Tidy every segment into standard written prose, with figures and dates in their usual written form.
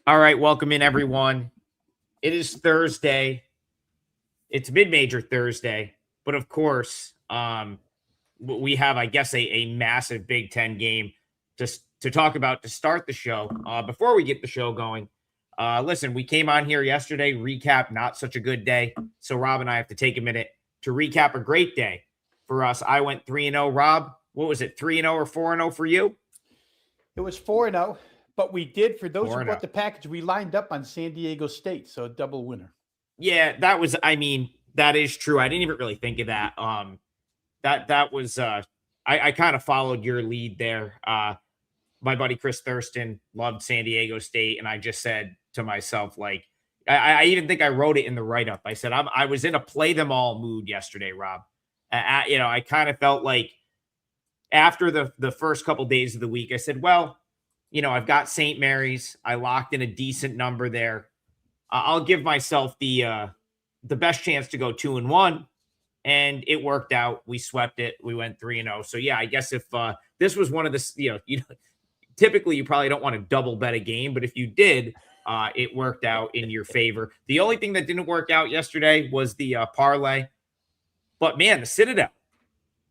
All right, welcome in everyone. It is Thursday. It's mid-major Thursday, but of course, we have, I guess, a massive Big Ten game to talk about to start the show. Before we get the show going, listen, we came on here yesterday, recap not such a good day. So Rob and I have to take a minute to recap a great day for us. I went 3-0. Rob, what was it, 3-0 or 4-0 for you? It was 4-0, but we did, for those who 4-0. bought the package, we lined up on San Diego State, so a double winner. Yeah, that was, that is true. I didn't even really think of that. That was, I kind of followed your lead there. My buddy Chris Thurston loved San Diego State, and I just said to myself, like, I even think I wrote it in the write-up. I said, I was in a play them all mood yesterday, Rob. I kind of felt like after the first couple days of the week, I said, well, I've got St. Mary's. I locked in a decent number there. I'll give myself the best chance to go 2-1, and it worked out. We swept it. We went 3-0. So yeah, I guess if this was one of the, typically you probably don't want to double bet a game, but if you did, it worked out in your favor. The only thing that didn't work out yesterday was the parlay. But man, the Citadel,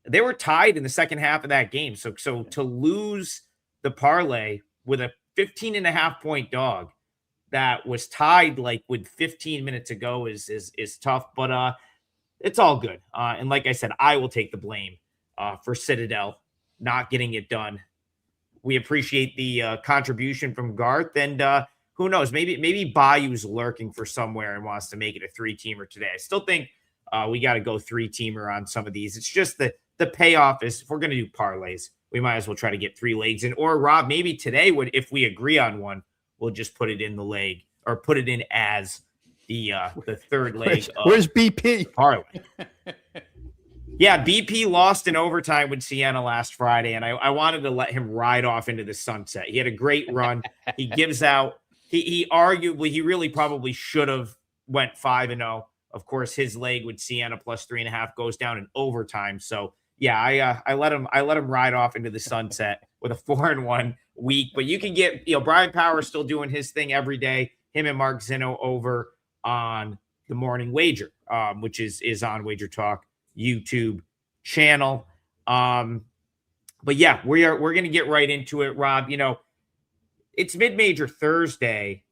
they were tied in the second half of that game. So to lose the parlay with a 15.5-point dog that was tied like with 15 minutes ago is tough, but it's all good. And like I said, I will take the blame for Citadel not getting it done. We appreciate the contribution from Garth, and who knows, maybe Bayou's lurking for somewhere and wants to make it a 3-teamer today. I still think we got to go 3-teamer on some of these. It's just that the payoff is, if we're going to do parlays, we might as well try to get 3 legs in. Or Rob, maybe today, if we agree on one, we'll just put it in the leg, or put it in as the third leg. Where's BP? Parlay. Yeah, BP lost in overtime with Siena last Friday, and I wanted to let him ride off into the sunset. He had a great run. He gives out. He really probably should have went 5-0. Of course, his leg with Siena plus 3.5 goes down in overtime. So yeah, I let him ride off into the sunset with a 4-1 week. But you can get, Brian Power still doing his thing every day. Him and Mark Zinno over on the Morning Wager, which is on WagerTalk YouTube channel. But yeah, we're going to get right into it, Rob. It's mid-major Thursday,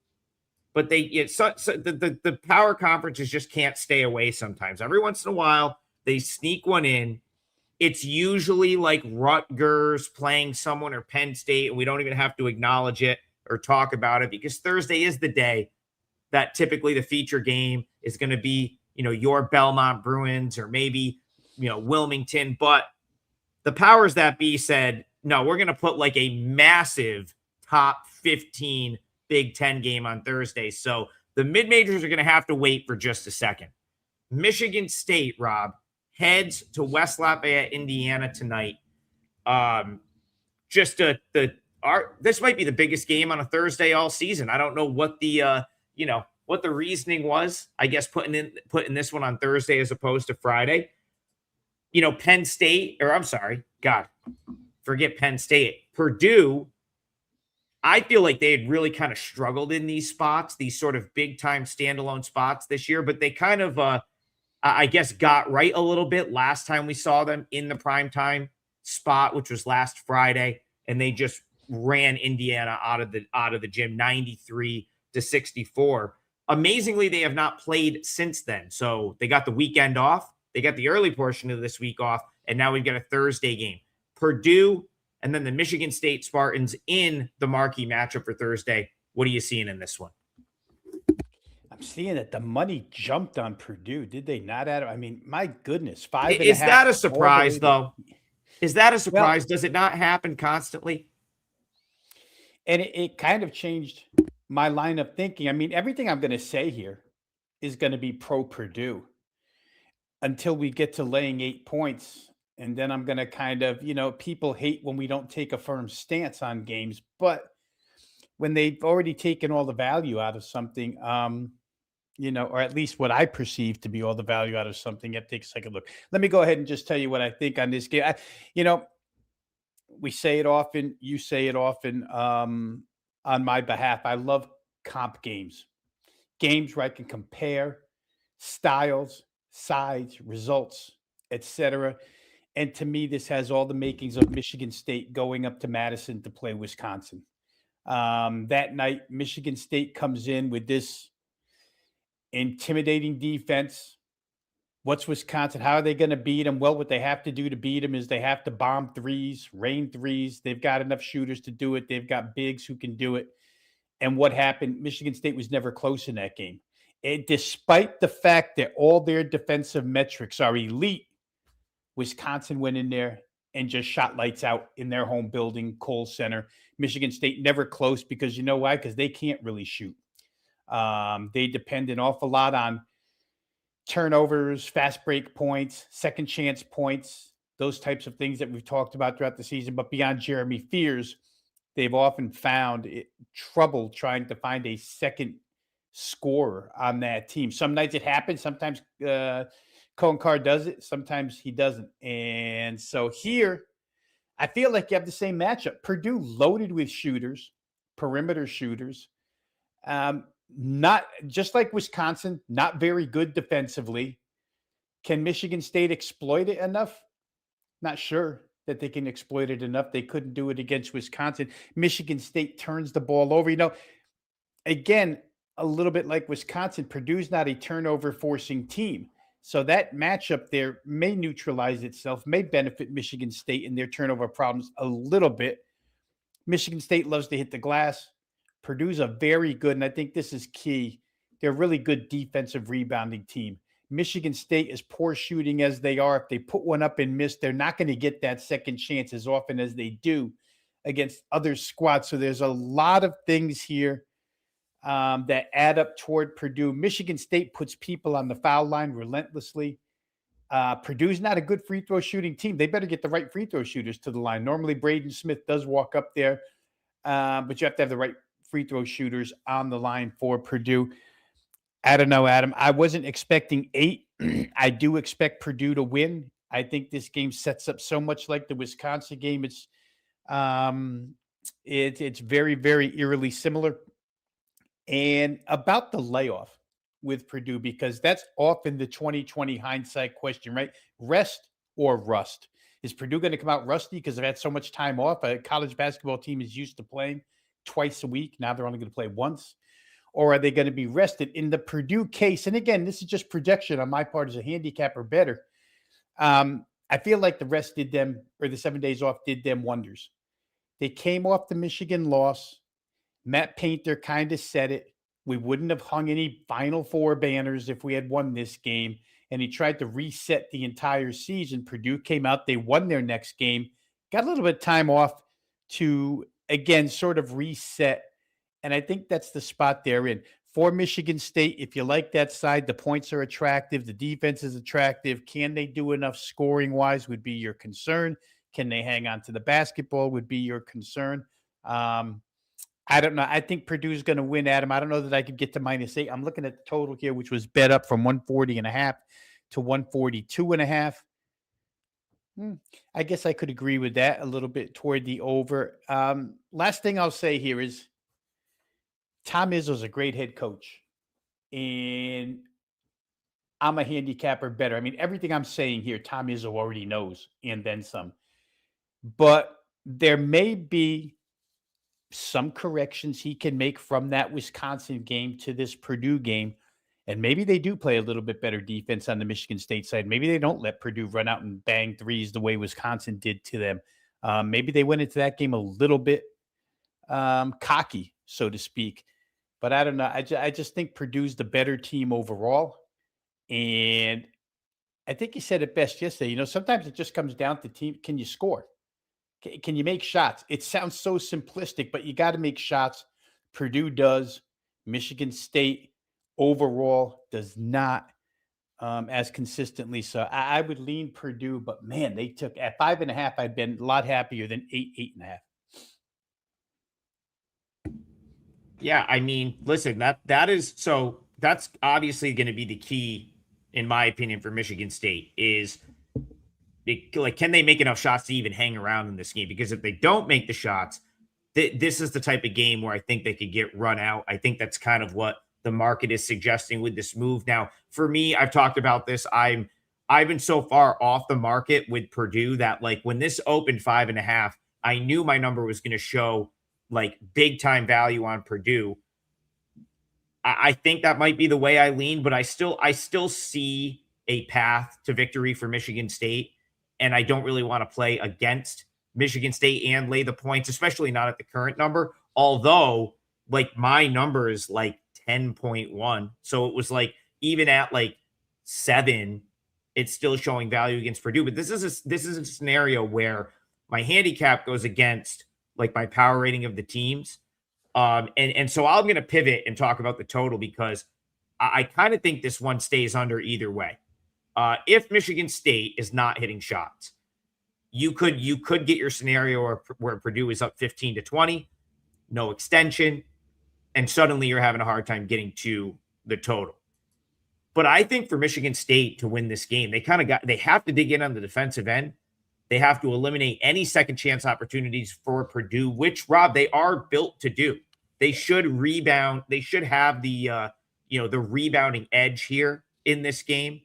but the power conferences just can't stay away sometimes. Every once in a while, they sneak one in. It's usually like Rutgers playing someone, or Penn State, and we don't even have to acknowledge it or talk about it, because Thursday is the day that typically the feature game is going to be, your Belmont Bruins, or maybe, Wilmington. But the powers that be said, no, we're going to put like a massive top 15 Big Ten game on Thursday. So the mid-majors are going to have to wait for just a second. Michigan State, Rob, heads to West Lafayette, Indiana tonight. This might be the biggest game on a Thursday all season. I don't know what the what the reasoning was. I guess putting this one on Thursday as opposed to Friday. Penn State, or I'm sorry, God, forget Penn State. Purdue, I feel like they had really kind of struggled in these spots, these sort of big time standalone spots this year, but they kind of I guess got right a little bit last time we saw them in the primetime spot, which was last Friday, and they just ran Indiana out of the gym 93-64. Amazingly, they have not played since then. So they got the weekend off. They got the early portion of this week off, and now we've got a Thursday game. Purdue and then the Michigan State Spartans in the marquee matchup for Thursday. What are you seeing in this one? I'm seeing that the money jumped on Purdue. Did they not add? I mean, my goodness, 5.5. Is that a surprise, though? Is that a surprise? Well, does it not happen constantly? And it kind of changed my line of thinking. I mean, everything I'm going to say here is going to be pro Purdue until we get to laying 8 points. And then I'm going to kind of, people hate when we don't take a firm stance on games, but when they've already taken all the value out of something, or at least what I perceive to be all the value out of something, you have to take a second look. Let me go ahead and just tell you what I think on this game. We say it often, you say it often on my behalf. I love comp games, games where I can compare styles, sides, results, etc. And to me, this has all the makings of Michigan State going up to Madison to play Wisconsin. That night, Michigan State comes in with this intimidating defense. What's Wisconsin? How are they going to beat them? Well, what they have to do to beat them is they have to bomb threes, rain threes. They've got enough shooters to do it. They've got bigs who can do it. And what happened? Michigan State was never close in that game. Despite the fact that all their defensive metrics are elite, Wisconsin went in there and just shot lights out in their home building, Kohl Center. Michigan State never close because you know why? Because they can't really shoot. They depend an awful lot on turnovers, fast break points, second chance points, those types of things that we've talked about throughout the season. But beyond Jeremy Fears, they've often found trouble trying to find a second scorer on that team. Some nights it happens. Sometimes Cohen Carr does it. Sometimes he doesn't. And so here, I feel like you have the same matchup. Purdue loaded with shooters, perimeter shooters. Not just like Wisconsin, not very good defensively. Can Michigan State exploit it enough? Not sure that they can exploit it enough. They couldn't do it against Wisconsin. Michigan State turns the ball over. Again, a little bit like Wisconsin, Purdue's not a turnover forcing team. So that matchup there may neutralize itself, may benefit Michigan State in their turnover problems a little bit. Michigan State loves to hit the glass. Purdue's a very good, and I think this is key, they're a really good defensive rebounding team. Michigan State, as poor shooting as they are, if they put one up and miss, they're not going to get that second chance as often as they do against other squads. So there's a lot of things here that add up toward Purdue. Michigan State puts people on the foul line relentlessly. Purdue's not a good free throw shooting team. They better get the right free throw shooters to the line. Normally, Braden Smith does walk up there, but you have to have the right free throw shooters on the line for Purdue. I don't know, Adam. I wasn't expecting 8. I do expect Purdue to win. I think this game sets up so much like the Wisconsin game. It's very, very eerily similar. And about the layoff with Purdue, because that's often the 2020 hindsight question, right? Rest or rust? Is Purdue going to come out rusty because they've had so much time off? A college basketball team is used to playing twice a week. Now they're only going to play once. Or are they going to be rested? In the Purdue case, and again, this is just projection on my part as a handicapper better. I feel like the rest did them, or the 7 days off did them wonders. They came off the Michigan loss. Matt Painter kind of said it. We wouldn't have hung any Final Four banners if we had won this game. And he tried to reset the entire season. Purdue came out. They won their next game. Got a little bit of time off to, again, sort of reset. And I think that's the spot they're in. For Michigan State, if you like that side, the points are attractive. The defense is attractive. Can they do enough scoring-wise would be your concern. Can they hang on to the basketball would be your concern. I don't know. I think Purdue's going to win, Adam. I don't know that I could get to -8. I'm looking at the total here, which was bet up from 140.5 to 142.5. I guess I could agree with that a little bit toward the over. Last thing I'll say here is Tom Izzo's a great head coach, and I'm a handicapper better. I mean, everything I'm saying here, Tom Izzo already knows, and then some. But there may be some corrections he can make from that Wisconsin game to this Purdue game. And maybe they do play a little bit better defense on the Michigan State side. Maybe they don't let Purdue run out and bang threes the way Wisconsin did to them. Maybe they went into that game a little bit cocky, so to speak. But I don't know. I just think Purdue's the better team overall. And I think you said it best yesterday. Sometimes it just comes down to team. Can you score? Can you make shots? It sounds so simplistic, but you got to make shots. Purdue does. Michigan State overall does not as consistently. So I would lean Purdue, but man, they took at 5.5. I'd been a lot happier than 8.5. Yeah, I mean, listen, that's obviously going to be the key, in my opinion, for Michigan State is can they make enough shots to even hang around in this game? Because if they don't make the shots, this is the type of game where I think they could get run out. I think that's kind of what the market is suggesting with this move. Now, for me, I've talked about this. I've been so far off the market with Purdue that like when this opened 5.5, I knew my number was going to show like big time value on Purdue. I think that might be the way I lean, but I still see a path to victory for Michigan State. And I don't really want to play against Michigan State and lay the points, especially not at the current number. Although, like, my number is like 10.1. So it was like, even at like 7, it's still showing value against Purdue. But this is a scenario where my handicap goes against like my power rating of the teams. And so I'm going to pivot and talk about the total because I kind of think this one stays under either way. If Michigan State is not hitting shots, you could get your scenario where Purdue is up 15-20, no extension, and suddenly you're having a hard time getting to the total. But I think for Michigan State to win this game, they have to dig in on the defensive end. They have to eliminate any second chance opportunities for Purdue, which, Rob, they are built to do. They should rebound. They should have the rebounding edge here in this game.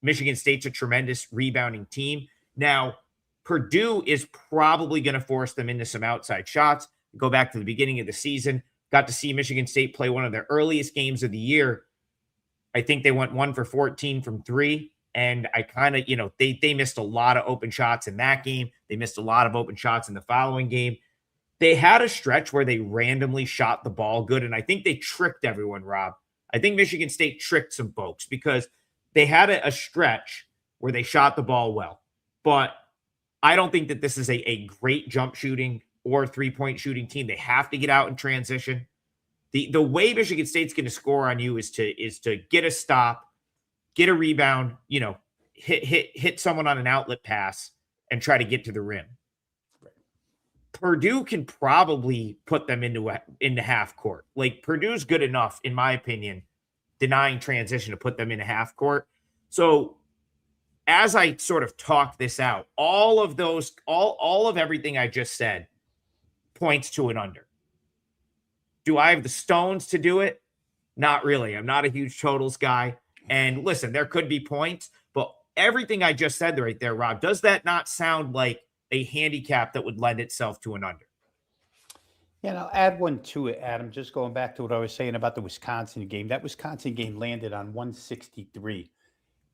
Michigan State's a tremendous rebounding team. Now, Purdue is probably going to force them into some outside shots. Go back to the beginning of the season. Got to see Michigan State play one of their earliest games of the year. I think they went 1 for 14 from 3. And I kind of, they missed a lot of open shots in that game. They missed a lot of open shots in the following game. They had a stretch where they randomly shot the ball good. And I think they tricked everyone, Rob. I think Michigan State tricked some folks because they had a stretch where they shot the ball well. But I don't think that this is a great jump shooting or 3-point shooting team. They have to get out in transition. The way Michigan State's going to score on you is to get a stop, get a rebound, hit someone on an outlet pass and try to get to the rim. Purdue can probably put them into half court. Like, Purdue's good enough, in my opinion, denying transition to put them into half court. So as I sort of talk this out, all of everything I just said points to an under. Do I have the stones to do it? Not really. I'm not a huge totals guy. And listen, there could be points, but everything I just said right there, Rob, does that not sound like a handicap that would lend itself to an under? Yeah, and I'll add one to it, Adam. Just going back to what I was saying about the Wisconsin game. That Wisconsin game landed on 163.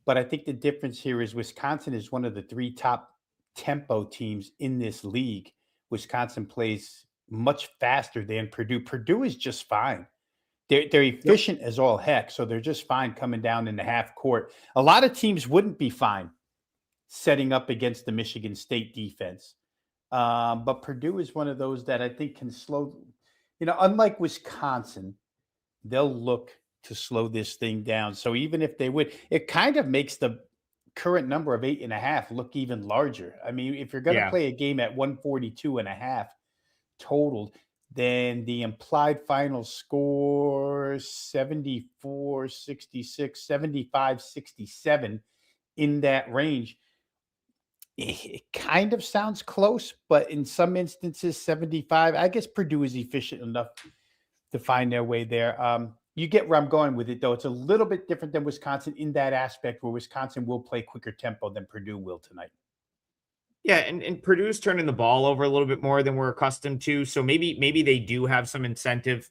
But I think the difference here is Wisconsin is one of the 3 top tempo teams in this league. Wisconsin plays much faster than Purdue. Purdue is just fine. They're efficient as all heck, so they're just fine coming down in the half court. A lot of teams wouldn't be fine setting up against the Michigan State defense. But Purdue is one of those that I think can slow, unlike Wisconsin, they'll look to slow this thing down. So even if they would, it kind of makes the current number of 8.5 look even larger. I mean, if you're going to play a game at 142.5 totaled, then the implied final score 74-66, 75-67 in that range. It kind of sounds close, but in some instances, 75. I guess Purdue is efficient enough to find their way there. You get where I'm going with it, though. It's a little bit different than Wisconsin in that aspect where Wisconsin will play quicker tempo than Purdue will tonight. Yeah, and Purdue's turning the ball over a little bit more than we're accustomed to. So maybe they do have some incentive.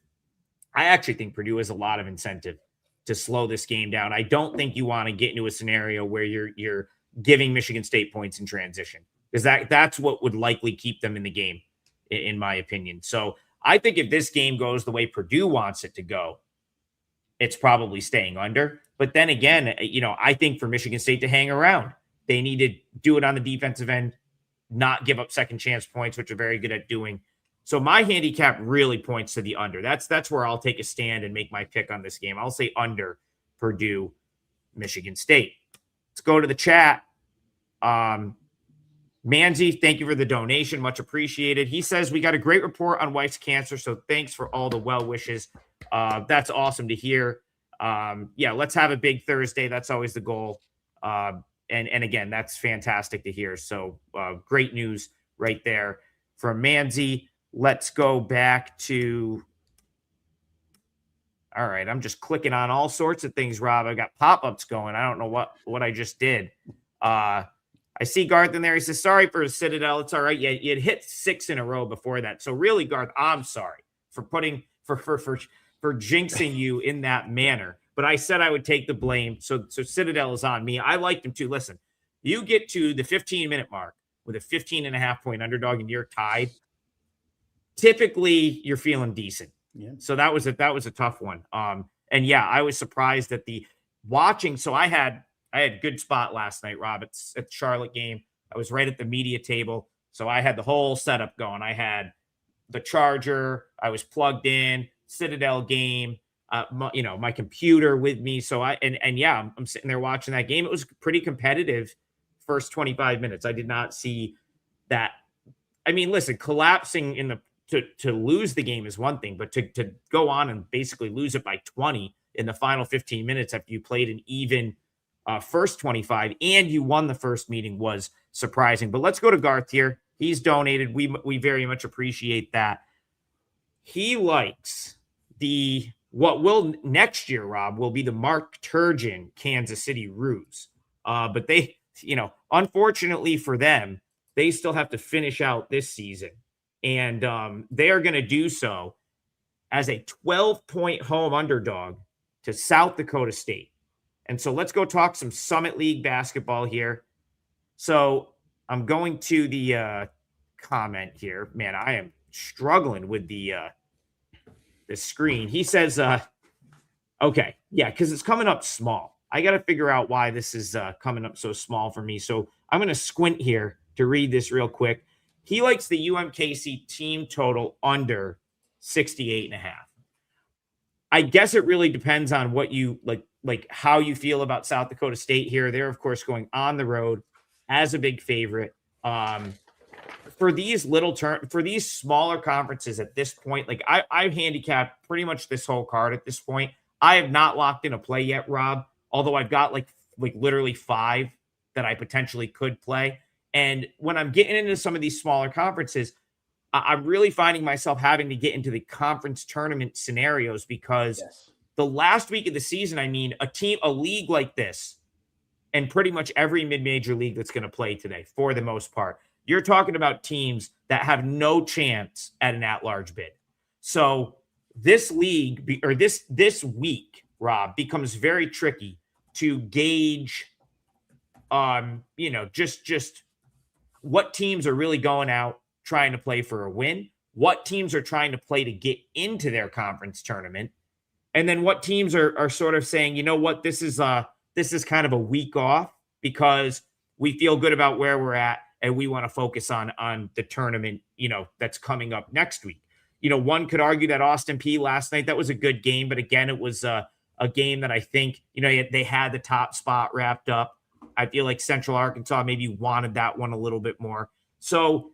I actually think Purdue has a lot of incentive to slow this game down. I don't think you want to get into a scenario where you're giving Michigan State points in transition, because that's what would likely keep them in the game, in my opinion. So I think if this game goes the way Purdue wants it to go, it's probably staying under. But then again, I think for Michigan State to hang around, they need to do it on the defensive end, not give up second chance points, which are very good at doing. So my handicap really points to the under. That's where I'll take a stand and make my pick on this game. I'll say under Purdue, Michigan State. Let's go to the chat. Manzi, thank you for the donation. Much appreciated. He says, we got a great report on wife's cancer, so thanks for all the well wishes. That's awesome to hear. Let's have a big Thursday. That's always the goal. And again, that's fantastic to hear. So great news right there from Manzi. let's go back to. All right, I'm just clicking on all sorts of things, Rob. I got pop-ups going. I don't know what I just did. I see Garth in there. He says, sorry for Citadel. It's all right. You'd hit 6 in a row before that. So really, Garth, I'm sorry for putting for jinxing you in that manner. But I said I would take the blame. So Citadel is on me. I liked him too. Listen, you get to the 15-minute mark with a 15.5-point underdog and you're tied. Typically, you're feeling decent. Yeah. So that was a tough one. And yeah, I was surprised at the watching. So I had good spot last night, Rob, at the Charlotte game. I was right at the media table. So I had the whole setup going. I had the charger. I was plugged in, Citadel game, my computer with me. So I'm sitting there watching that game. It was pretty competitive first 25 minutes. I did not see that. I mean, listen, collapsing in the to lose the game is one thing, but to go on and basically lose it by 20 in the final 15 minutes after you played an even first 25 and you won the first meeting was surprising. But let's go to Garth here. He's donated. We very much appreciate that. He likes what will next year, Rob, will be the Mark Turgeon Kansas City Ruse. But they, unfortunately for them, they still have to finish out this season. And they are going to do so as a 12-point home underdog to South Dakota State. And so let's go talk some Summit League basketball here. So I'm going to the comment here. Man, I am struggling with the screen. He says, okay, yeah, because it's coming up small. I got to figure out why this is coming up so small for me. So I'm going to squint here to read this real quick. He likes the UMKC team total under 68.5. I guess it really depends on what you like how you feel about South Dakota State here. They're, of course, going on the road as a big favorite. For these for these smaller conferences at this point, like I've handicapped pretty much this whole card at this point. I have not locked in a play yet, Rob, although I've got like literally 5 that I potentially could play. And when I'm getting into some of these smaller conferences, I'm really finding myself having to get into the conference tournament scenarios because the last week of the season, I mean, a league like this, and pretty much every mid-major league that's going to play today, for the most part, you're talking about teams that have no chance at an at-large bid. So this league, or this week, Rob, becomes very tricky to gauge, just what teams are really going out trying to play for a win, what teams are trying to play to get into their conference tournament, and then what teams are sort of saying, you know what, this is kind of a week off because we feel good about where we're at and we want to focus on the tournament, that's coming up next week. One could argue that Austin Peay last night, that was a good game, but again, it was a game that I think, they had the top spot wrapped up. I feel like Central Arkansas maybe wanted that one a little bit more. So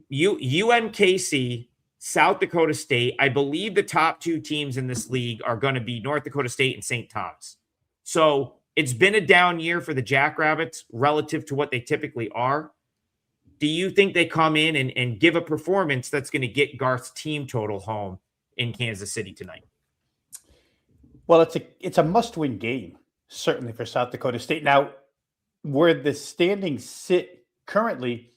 UMKC, South Dakota State, I believe the top 2 teams in this league are going to be North Dakota State and St. Thomas. So it's been a down year for the Jackrabbits relative to what they typically are. Do you think they come in and give a performance that's going to get Garth's team total home in Kansas City tonight? Well, it's a must-win game, certainly for South Dakota State. Now, where the standings sit currently,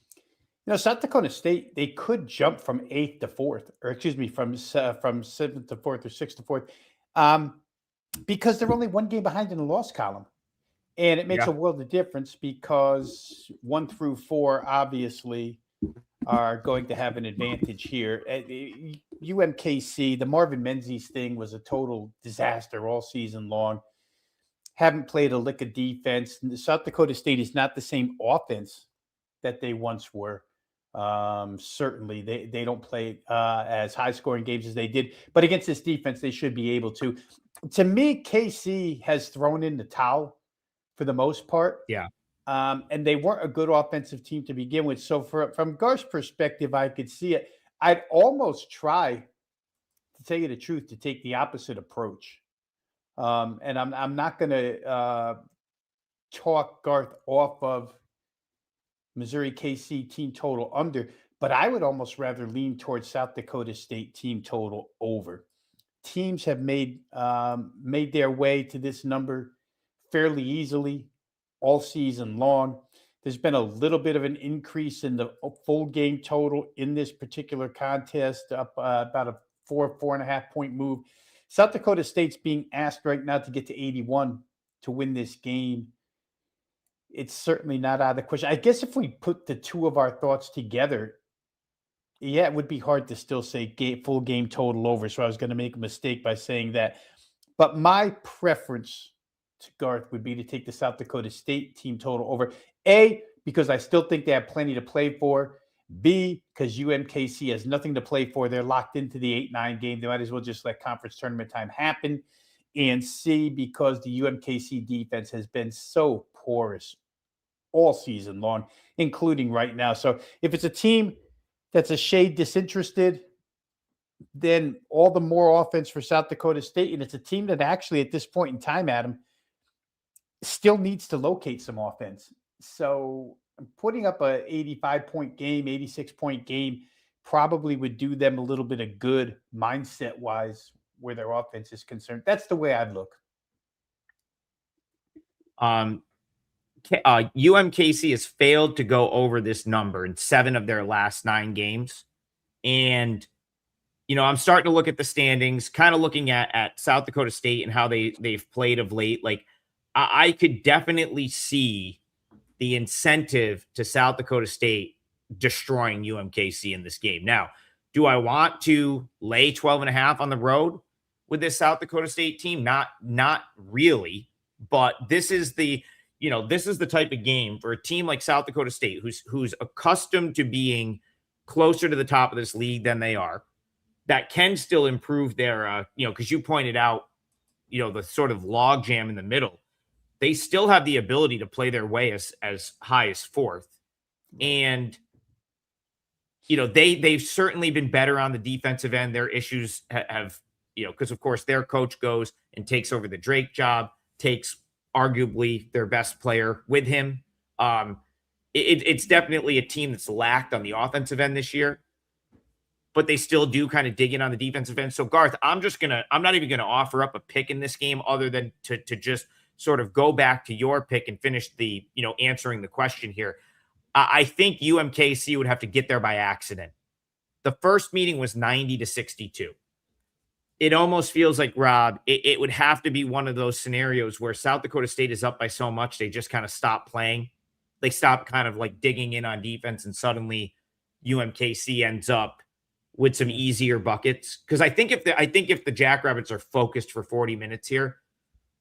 South Dakota State, they could jump from 8th to 4th, or excuse me, from 7th to 4th or 6th to 4th, because they're only one game behind in the loss column. And it makes a world of difference because 1 through 4 obviously are going to have an advantage here. UMKC, the Marvin Menzies thing was a total disaster all season long. Haven't played a lick of defense. South Dakota State is not the same offense that they once were. Certainly, they don't play as high-scoring games as they did. But against this defense, they should be able to. To me, KC has thrown in the towel for the most part. Yeah. And they weren't a good offensive team to begin with. So from Garth's perspective, I could see it. I'd almost try, to tell you the truth, to take the opposite approach. And I'm not going to talk Garth off of Missouri KC team total under, but I would almost rather lean towards South Dakota State team total over. Teams have made their way to this number fairly easily all season long. There's been a little bit of an increase in the full game total in this particular contest, up about a 4.5 point move. South Dakota State's being asked right now to get to 81 to win this game. It's certainly not out of the question. I guess if we put the two of our thoughts together, yeah, it would be hard to still say full game total over. So I was going to make a mistake by saying that. But my preference to Garth would be to take the South Dakota State team total over. A, because I still think they have plenty to play for. B, because UMKC has nothing to play for. They're locked into the 8-9 game. They might as well just let conference tournament time happen. And C, because the UMKC defense has been so porous all season long, including right now. So if it's a team that's a shade disinterested, then all the more offense for South Dakota State. And it's a team that actually at this point in time, Adam, still needs to locate some offense. So putting up a 85-point game, 86-point game probably would do them a little bit of good mindset-wise where their offense is concerned. That's the way I'd look. UMKC has failed to go over this number in 7 of their last 9 games. And, I'm starting to look at the standings, kind of looking at South Dakota State and how they've played of late. Like, I could definitely see the incentive to South Dakota State destroying UMKC in this game. Now, do I want to lay 12.5 on the road with this South Dakota State team? Not really, but this is the type of game for a team like South Dakota State, who's accustomed to being closer to the top of this league than they are, that can still improve their, because you pointed out, the sort of logjam in the middle. They still have the ability to play their way as high as 4th. And, they've certainly been better on the defensive end. Their issues have, because of course their coach goes and takes over the Drake job, takes arguably their best player with him. It's definitely a team that's lacked on the offensive end this year, but they still do kind of dig in on the defensive end. So Garth, I'm not even going to offer up a pick in this game other than to just sort of go back to your pick and finish the, answering the question here. I think UMKC would have to get there by accident. The first meeting was 90-62. It almost feels like, Rob, it would have to be one of those scenarios where South Dakota State is up by so much, they just kind of stop playing. They stop kind of like digging in on defense, and suddenly UMKC ends up with some easier buckets. Because I think if the Jackrabbits are focused for 40 minutes here,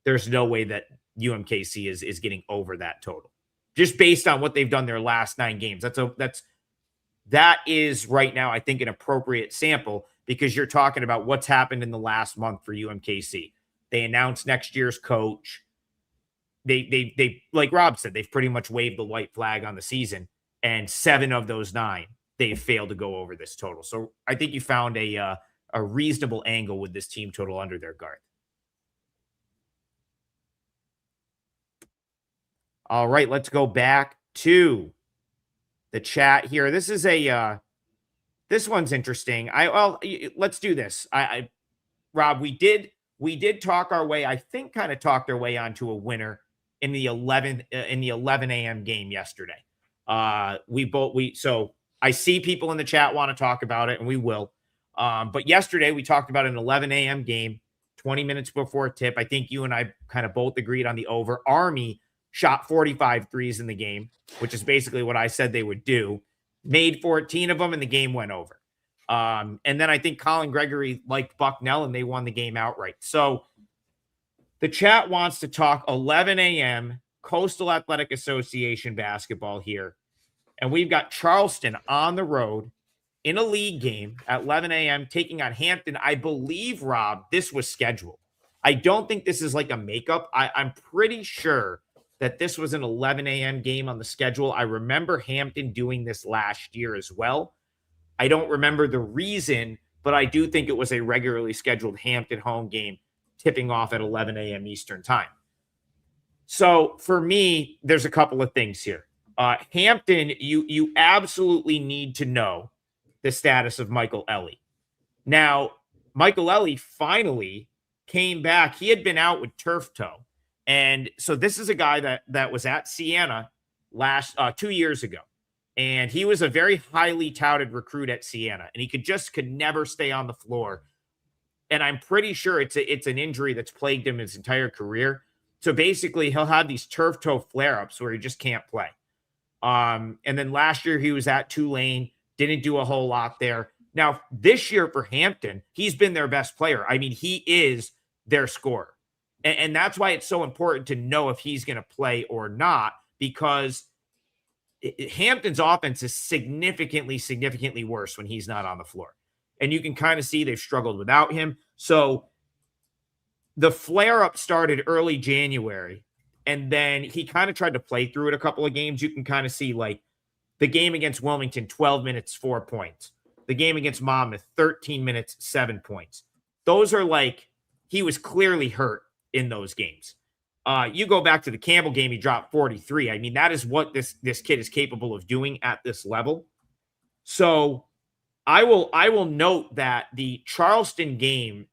there's no way that UMKC is getting over that total, just based on what they've done their last 9 games. That is right now, I think, an appropriate sample, because you're talking about what's happened in the last month for UMKC. They announced next year's coach. They like Rob said, they've pretty much waved the white flag on the season, and 7 of those 9 they've failed to go over this total. So I think you found a reasonable angle with this team total under their guard. All right, let's go back to the chat here. This is this one's interesting. Let's do this. Rob, we did talk our way, I think, kind of talked our way onto a winner in the 11 a.m. game yesterday. So I see people in the chat want to talk about it, and we will. But yesterday we talked about an 11 a.m. game, 20 minutes before tip. I think you and I kind of both agreed on the over. Army shot 45 threes in the game, which is basically what I said they would do. Made 14 of them, and the game went over. And then I think Colin Gregory liked Bucknell, and they won the game outright. So the chat wants to talk 11 a.m. Coastal Athletic Association basketball here. And we've got Charleston on the road in a league game at 11 a.m. taking on Hampton. I believe, Rob, this was scheduled. I don't think this is like a makeup. I'm pretty sure that this was an 11 a.m. game on the schedule. I remember Hampton doing this last year as well. I don't remember the reason, but I do think it was a regularly scheduled Hampton home game tipping off at 11 a.m. Eastern time. So for me, there's a couple of things here. Hampton, you absolutely need to know the status of Michael Ellie. Now, Michael Ellie finally came back. He had been out with turf toe. And so this is a guy that was at Siena last 2 years ago. And he was a very highly touted recruit at Siena. And he could never stay on the floor. And I'm pretty sure it's an injury that's plagued him his entire career. So basically, he'll have these turf toe flare-ups where he just can't play. And then last year he was at Tulane, didn't do a whole lot there. Now, this year for Hampton, he's been their best player. I mean, he is their scorer. And that's why it's so important to know if he's going to play or not, because Hampton's offense is significantly worse when he's not on the floor. And you can kind of see they've struggled without him. So the flare-up started early January, and then he kind of tried to play through it a couple of games. You can kind of see, like, the game against Wilmington, 12 minutes, 4 points. The game against Monmouth, 13 minutes, 7 points. Those are like, he was clearly hurt in those games. You go back to the Campbell game, he dropped 43. I mean, that is what this kid is capable of doing at this level. So I will note that the Charleston game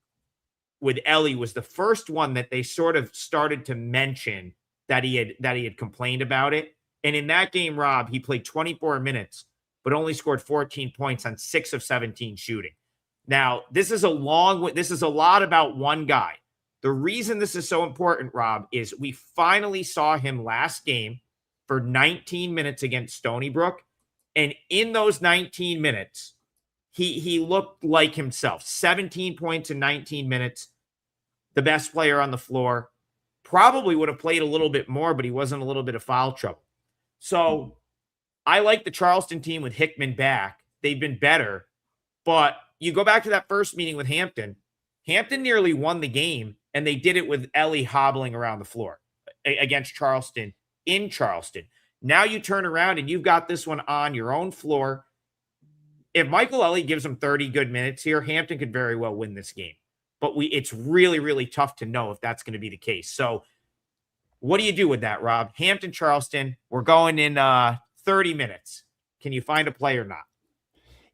with Ellie was the first one that they sort of started to mention that he had complained about it. And in that game, Rob, he played 24 minutes, but only scored 14 points on 6 of 17 shooting. Now, this is a lot about one guy. The reason this is so important, Rob, is we finally saw him last game for 19 minutes against Stony Brook. And in those 19 minutes, he looked like himself. 17 points in 19 minutes. The best player on the floor. Probably would have played a little bit more, but he wasn't a little bit of foul trouble. So I like the Charleston team with Hickman back. They've been better. But you go back to that first meeting with Hampton. Hampton nearly won the game, and they did it with Ellie hobbling around the floor against Charleston in Charleston. Now you turn around and you've got this one on your own floor. If Michael Ellie gives them 30 good minutes here, Hampton could very well win this game. But it's really tough to know if that's going to be the case. So what do you do with that, Rob? Hampton, Charleston, we're going in 30 minutes. Can you find a play or not?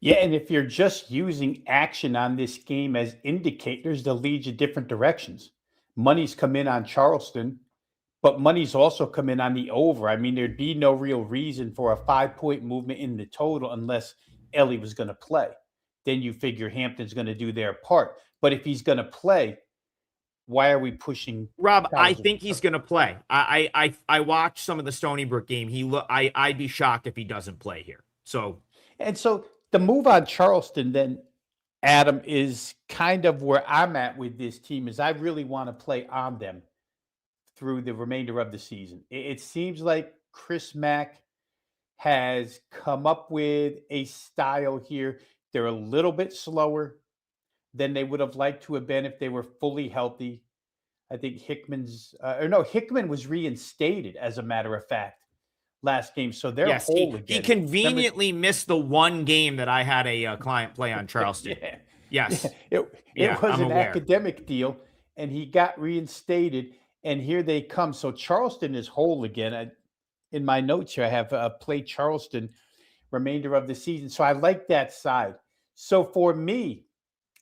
Yeah, and if you're just using action on this game as indicators, they'll lead you different directions. Money's come in on Charleston, but money's also come in on the over. I mean, there'd be no real reason for a 5-point movement in the total unless Ellie was going to play. Then you figure Hampton's going to do their part. But if he's going to play, why are we pushing? Rob, I think he's going to play. I watched some of the Stony Brook game. I'd be shocked if he doesn't play here. So the move on Charleston then, Adam, is kind of where I'm at with this team. Is I really want to play on them through the remainder of the season. It seems like Chris Mack has come up with a style here. They're a little bit slower than they would have liked to have been if they were fully healthy. I think Hickman was reinstated, as a matter of fact, last game. So they're whole again. He conveniently missed the one game that I had a client play on Charleston. Yes. It was an academic deal, and he got reinstated, and here they come. So Charleston is whole again. In my notes here, I have play Charleston remainder of the season. So I like that side. So for me,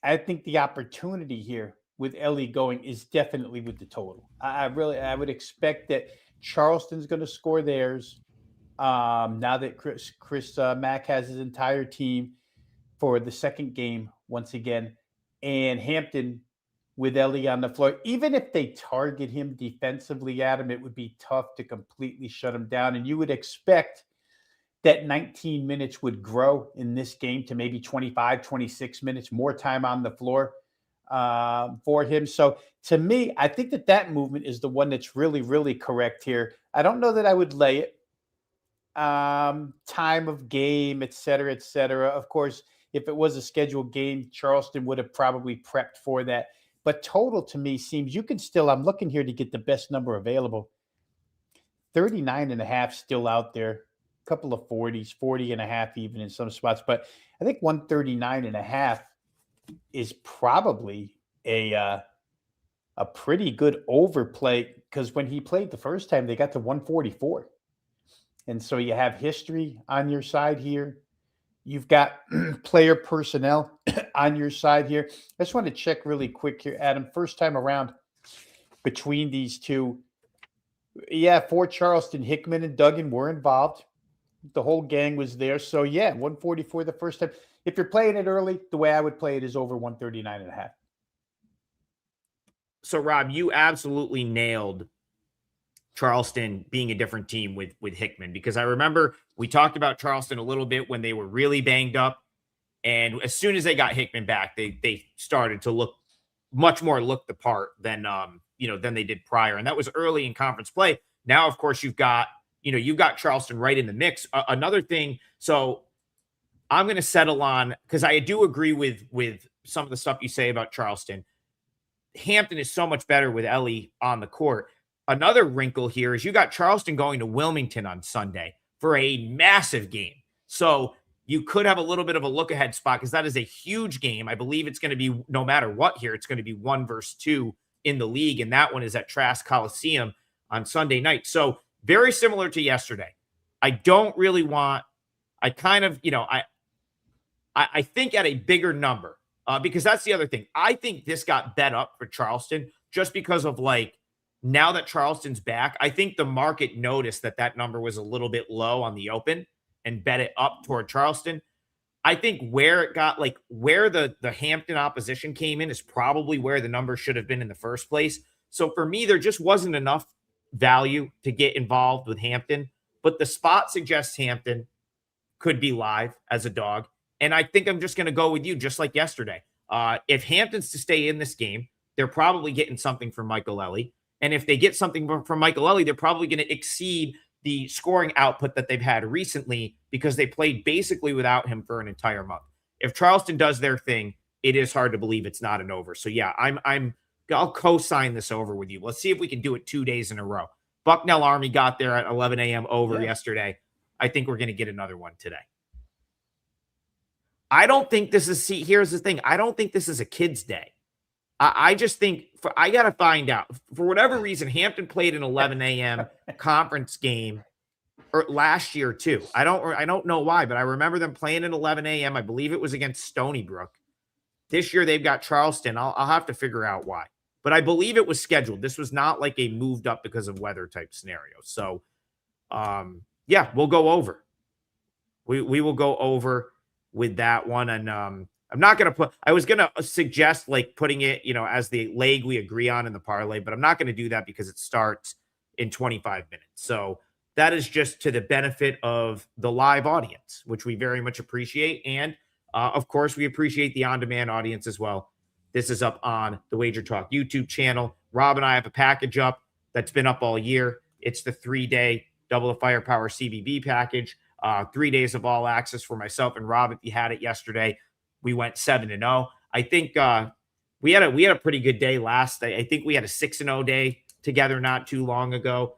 I think the opportunity here with Ellie going is definitely with the total. I would expect that Charleston's going to score theirs. Now that Chris Mack has his entire team for the second game once again, and Hampton with Ellie on the floor, even if they target him defensively, Adam, it would be tough to completely shut him down. And you would expect that 19 minutes would grow in this game to maybe 25, 26 minutes, more time on the floor for him. So to me, I think that movement is the one that's really correct here. I don't know that I would lay it. Time of game, et cetera, et cetera. Of course, if it was a scheduled game, Charleston would have probably prepped for that. But total to me seems you can still, I'm looking here to get the best number available. 39.5 still out there. Couple of 40s, 40.5 even in some spots. But I think 139.5 is probably a pretty good overplay, because when he played the first time, they got to 144. And so you have history on your side here. You've got player personnel on your side here. I just want to check really quick here, Adam. First time around between these two. Yeah, for Charleston, Hickman and Duggan were involved. The whole gang was there. So, yeah, 144 the first time. If you're playing it early, the way I would play it is over 139.5. So, Rob, you absolutely nailed Charleston being a different team with Hickman, because I remember we talked about Charleston a little bit when they were really banged up. And as soon as they got Hickman back, they started to look the part than than they did prior. And that was early in conference play. Now, of course, you've got Charleston right in the mix. Another thing, so I'm going to settle on, because I do agree with some of the stuff you say about Charleston. Hampton is so much better with Ellie on the court. Another wrinkle here is you got Charleston going to Wilmington on Sunday for a massive game. So you could have a little bit of a look ahead spot, because that is a huge game. I believe it's going to be, no matter what here, it's going to be 1 versus 2 in the league. And that one is at Trask Coliseum on Sunday night. So very similar to yesterday. I don't really want, I kind of, I think at a bigger number, because that's the other thing. I think this got bet up for Charleston just because of, like, now that Charleston's back, I think the market noticed that number was a little bit low on the open and bet it up toward Charleston. I think where it got, like, where the Hampton opposition came in is probably where the number should have been in the first place. So for me, there just wasn't enough value to get involved with Hampton, but the spot suggests Hampton could be live as a dog. And I think I'm just going to go with you, just like yesterday. If Hampton's to stay in this game, they're probably getting something from Michael Ellie. And if they get something from Michael Ellie, they're probably going to exceed the scoring output that they've had recently, because they played basically without him for an entire month. If Charleston does their thing, it is hard to believe it's not an over. So yeah, I'll co-sign this over with you. Let's see if we can do it 2 days in a row. Bucknell Army got there at 11 a.m. over yesterday. I think we're going to get another one today. I don't think this is, here's the thing. I don't think this is a kid's day. I just think I got to find out. For whatever reason, Hampton played an 11 a.m. conference game last year too. I don't know why, but I remember them playing at 11 a.m. I believe it was against Stony Brook. This year they've got Charleston. I'll have to figure out why, but I believe it was scheduled. This was not like a moved up because of weather type scenario. So, yeah, we'll go over. We will go over with that one. And I'm not going to I was going to suggest like putting it, as the leg we agree on in the parlay, but I'm not going to do that because it starts in 25 minutes. So that is just to the benefit of the live audience, which we very much appreciate. And of course, we appreciate the on-demand audience as well. This is up on the WagerTalk YouTube channel. Rob and I have a package up that's been up all year. It's the 3-day Double the Firepower CBB package. 3 days of all access for myself and Rob. If you had it yesterday, we went 7-0. I think we had a pretty good day last. I think we had a 6-0 day together not too long ago.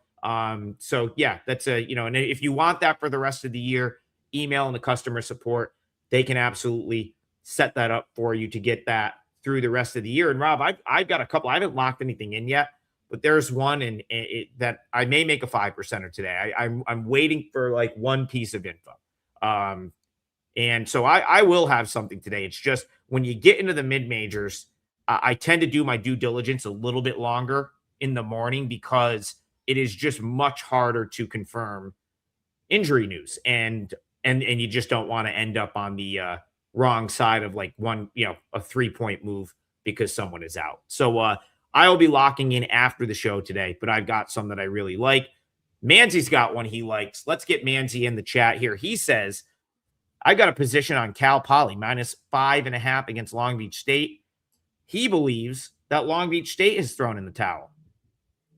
So yeah, that's and if you want that for the rest of the year, email and the customer support, they can absolutely set that up for you to get that through the rest of the year. And Rob, I've got a couple. I haven't locked anything in yet, but there's one that I may make a 5%er today. I'm waiting for like one piece of info. And so I will have something today. It's just when you get into the mid majors, I tend to do my due diligence a little bit longer in the morning, because it is just much harder to confirm injury news. And you just don't want to end up on the wrong side of like one, a 3-point move because someone is out. So I will be locking in after the show today, but I've got some that I really like. Manzi's got one he likes. Let's get Manzi in the chat here. He says, I got a position on Cal Poly -5.5 against Long Beach State. He believes that Long Beach State has thrown in the towel.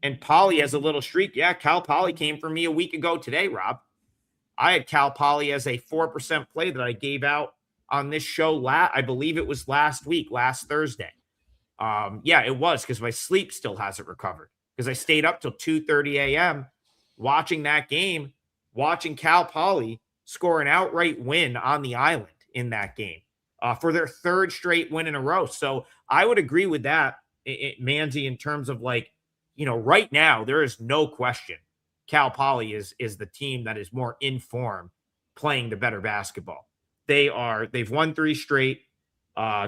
And Poly has a little streak. Yeah, Cal Poly came for me a week ago today, Rob. I had Cal Poly as a 4% play that I gave out on this show. I believe it was last Thursday. Yeah, it was, because my sleep still hasn't recovered, because I stayed up till 2:30 a.m. watching that game, watching Cal Poly score an outright win on the island in that game for their 3rd straight win in a row. So I would agree with that, Manzi, in terms of like, right now, there is no question Cal Poly is the team that is more in form, playing the better basketball. They've won 3 straight.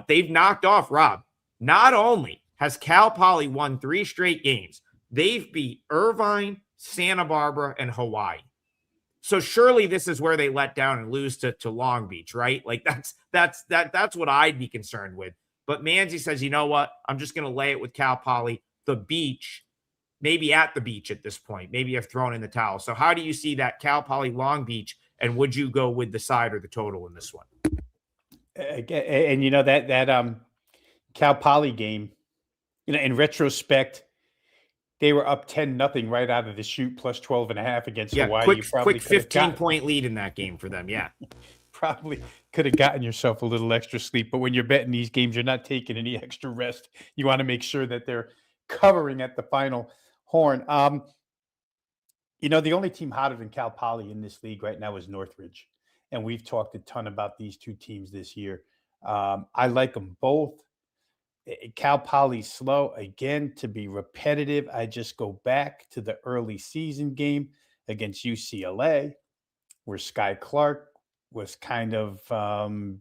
They've knocked off, Rob. Not only has Cal Poly won 3 straight games, they've beat Irvine, Santa Barbara, and Hawaii. So surely this is where they let down and lose to Long Beach, right? Like that's what I'd be concerned with. But Manzi says, you know what? I'm just going to lay it with Cal Poly. The beach, maybe at the beach at this point. Maybe I've thrown in the towel. So how do you see that Cal Poly Long Beach? And would you go with the side or the total in this one? And you know that Cal Poly game, you know, in retrospect, they were up 10-0 right out of the chute, plus 12.5 against Hawaii. Quick 15-point lead in that game for them. Yeah. Probably could have gotten yourself a little extra sleep. But when you're betting these games, you're not taking any extra rest. You want to make sure that they're covering at the final horn. You know, the only team hotter than Cal Poly in this league right now is Northridge. And we've talked a ton about these two teams this year. I like them both. Cal Poly's slow. Again, to be repetitive, I just go back to the early season game against UCLA, where Sky Clark was kind of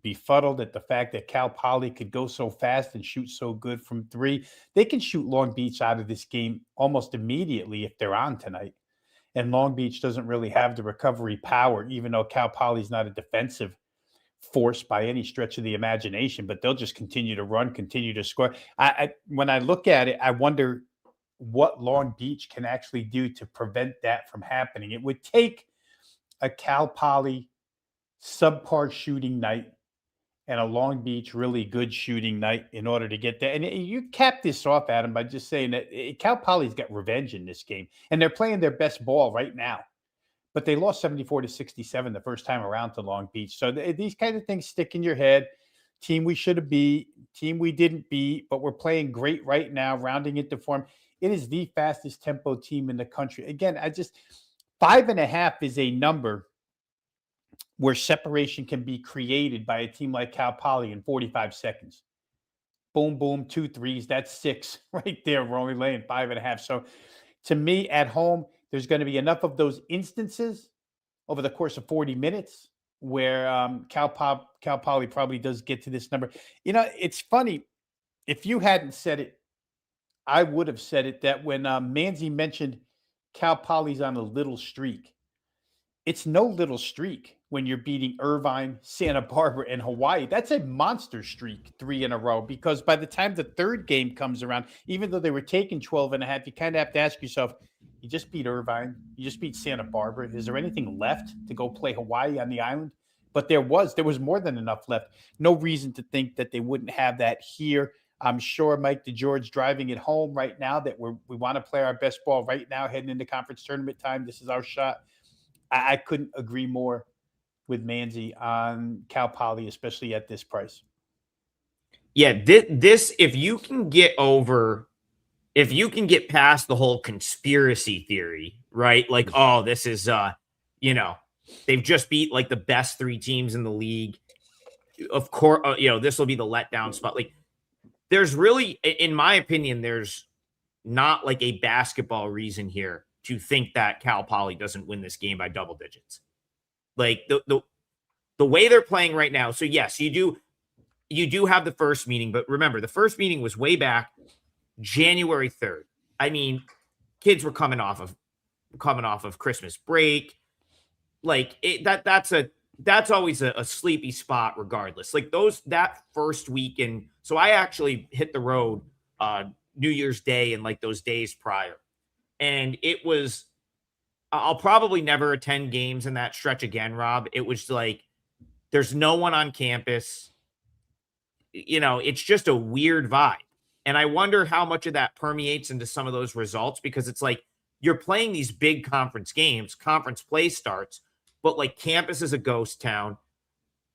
befuddled at the fact that Cal Poly could go so fast and shoot so good from 3. They can shoot Long Beach out of this game almost immediately if they're on tonight. And Long Beach doesn't really have the recovery power, even though Cal Poly's not a defensive force by any stretch of the imagination, but they'll just continue to run, continue to score. When I look at it, I wonder what Long Beach can actually do to prevent that from happening. It would take a Cal Poly subpar shooting night and a Long Beach really good shooting night in order to get that. And you cap this off, Adam, by just saying that Cal Poly's got revenge in this game, and they're playing their best ball right now. But they lost 74-67 the first time around to Long Beach. So these kind of things stick in your head. Team we should have beat, team we didn't beat, but we're playing great right now, rounding into form. It is the fastest tempo team in the country. Again, 5.5 is a number where separation can be created by a team like Cal Poly in 45 seconds. Boom, boom, 2 threes. That's 6 right there. We're only laying 5.5. So to me, at home, there's going to be enough of those instances over the course of 40 minutes where Cal Poly probably does get to this number. You know, it's funny. If you hadn't said it, I would have said it, that when Manzi mentioned Cal Poly's on a little streak. It's no little streak when you're beating Irvine, Santa Barbara, and Hawaii. That's a monster streak, 3 in a row, because by the time the third game comes around, even though they were taking 12.5, you kind of have to ask yourself, you just beat Irvine, you just beat Santa Barbara. Is there anything left to go play Hawaii on the island? But there was more than enough left. No reason to think that they wouldn't have that here. I'm sure Mike DeGeorge driving it home right now that we want to play our best ball right now heading into conference tournament time. This is our shot. I couldn't agree more with Manzi on Cal Poly, especially at this price. Yeah, this if you can get past the whole conspiracy theory, right? Like, oh, this is they've just beat like the best 3 teams in the league. Of course, this will be the letdown spot. Like, there's really, in my opinion, there's not like a basketball reason here to think that Cal Poly doesn't win this game by double digits. Like the way they're playing right now. So yes, you do have the first meeting, but remember, the first meeting was way back January 3rd. I mean, kids were coming off of Christmas break. Like that's always a sleepy spot regardless. Like that first weekend. So I actually hit the road New Year's Day and like those days prior. And it was, I'll probably never attend games in that stretch again, Rob. It was like, there's no one on campus. It's just a weird vibe. And I wonder how much of that permeates into some of those results, because it's like you're playing these big conference games, conference play starts, but like campus is a ghost town.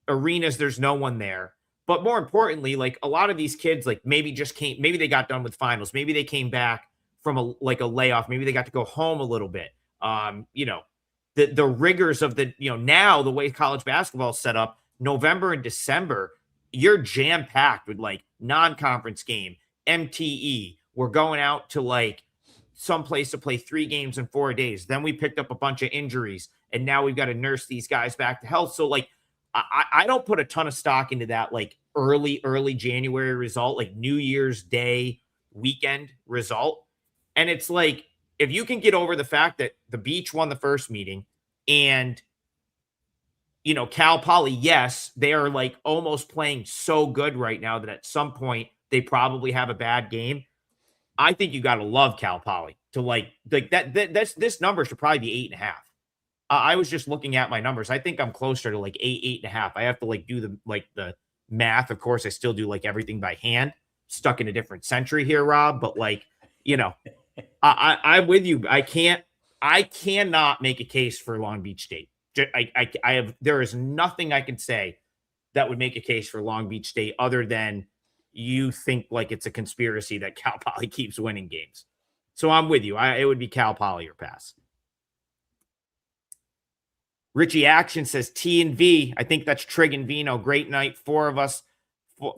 Arenas, there's no one there. But more importantly, like a lot of these kids, like maybe they got done with finals. Maybe they came back from a layoff. Maybe they got to go home a little bit. The rigors of now the way college basketball is set up, November and December, you're jam-packed with like non-conference game, MTE. We're going out to like someplace to play 3 games in 4 days. Then we picked up a bunch of injuries, and now we've got to nurse these guys back to health. So like, I don't put a ton of stock into that like early January result, like New Year's Day weekend result. And it's like, if you can get over the fact that the Beach won the first meeting and, you know, Cal Poly, yes, they are like almost playing so good right now that at some point they probably have a bad game. I think you got to love Cal Poly to like that's this number should probably be 8.5. I was just looking at my numbers. I think I'm closer to like 8.5. I have to like do the math. Of course, I still do like everything by hand. Stuck in a different century here, Rob. But like, you know, I'm with you. I cannot make a case for Long Beach State. There is nothing I can say that would make a case for Long Beach State other than you think like it's a conspiracy that Cal Poly keeps winning games. So I'm with you. It would be Cal Poly or pass. Richie Action says T and V. I think that's Trig and Vino. Great night. 4 of us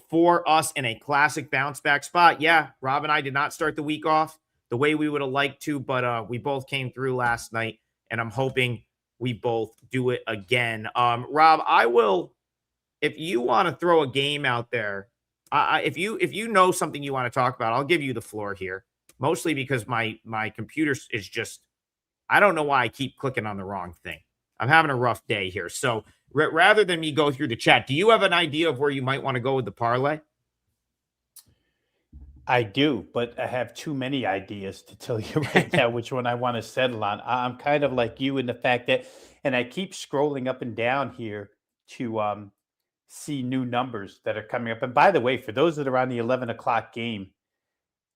for us in a classic bounce back spot. Yeah, Rob and I did not start the week off the way we would have liked to, but we both came through last night, and I'm hoping we both do it again. Rob, I will, if you want to throw a game out there, if you know something you want to talk about, I'll give you the floor here. Mostly because my computer is just, I don't know why I keep clicking on the wrong thing. I'm having a rough day here. So rather than me go through the chat, do you have an idea of where you might want to go with the parlay? I do, but I have too many ideas to tell you right now which one I want to settle on. I'm kind of like you in the fact that, and I keep scrolling up and down here to see new numbers that are coming up. And by the way, for those that are on the 11 o'clock game,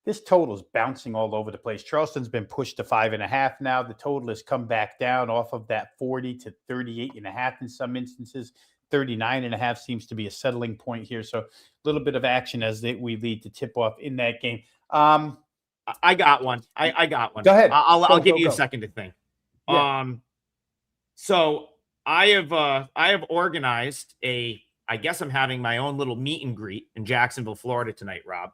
this total is bouncing all over the place. Charleston's been pushed to 5.5 now. The total has come back down off of that 40 to 38.5 in some instances. 39.5 seems to be a settling point here. So a little bit of action as we lead to tip off in that game. I got one. I got one. Go ahead. I'll give you a second to think. Yeah. So I have organized I guess I'm having my own little meet and greet in Jacksonville, Florida tonight, Rob.